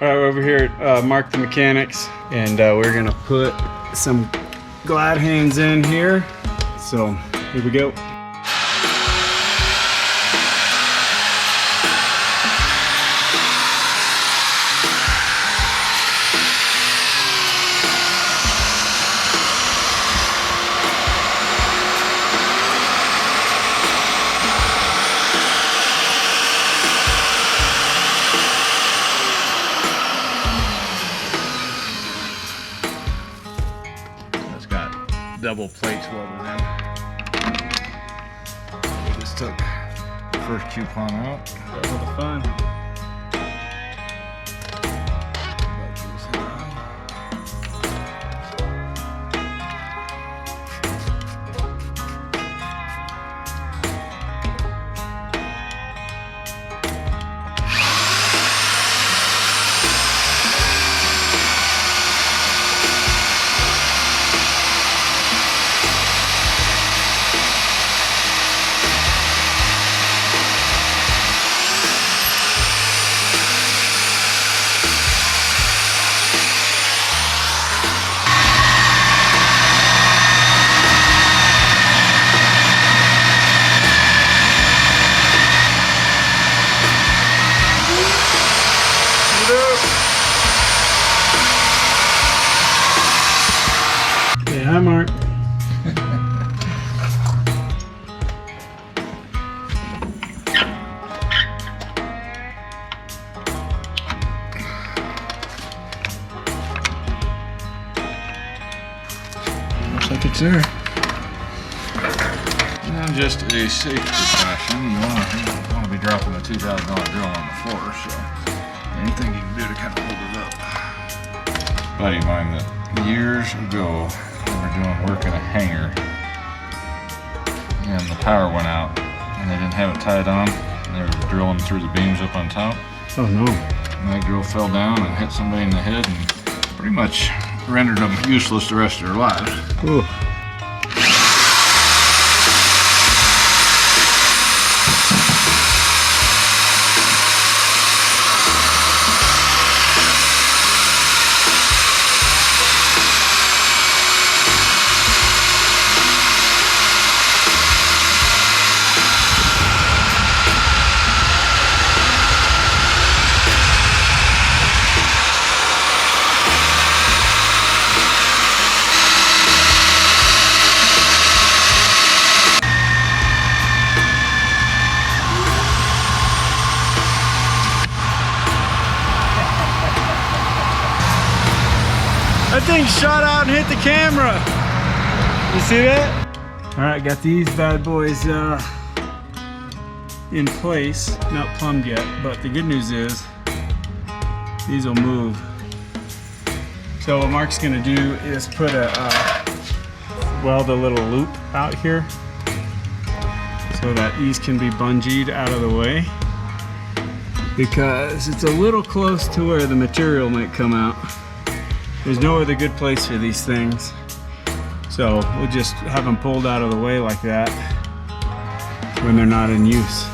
Alright, we're over here at Mark the Mechanics, and we're gonna put some glad hands in here. So here we go. Double plates welded in. We just took the first coupon out. That was all the fun. Hi, Mark. Looks like it's there. And just a safety precaution, you want to be dropping a $2,000 drill on the floor, so anything you can do to kind of hold it up. Buddy of mine that years ago, we were doing work in a hangar, and the power went out, and they didn't have it tied on, and they were drilling through the beams up on top. Oh no. And that drill fell down and hit somebody in the head and pretty much rendered them useless the rest of their lives. Ooh. That thing shot out and hit the camera. You see that? All right, got these bad boys in place. Not plumbed yet, but the good news is these will move. So what Mark's gonna do is put weld a little loop out here so that these can be bungeed out of the way, because it's a little close to where the material might come out. There's no other good place for these things. So we'll just have them pulled out of the way like that when they're not in use.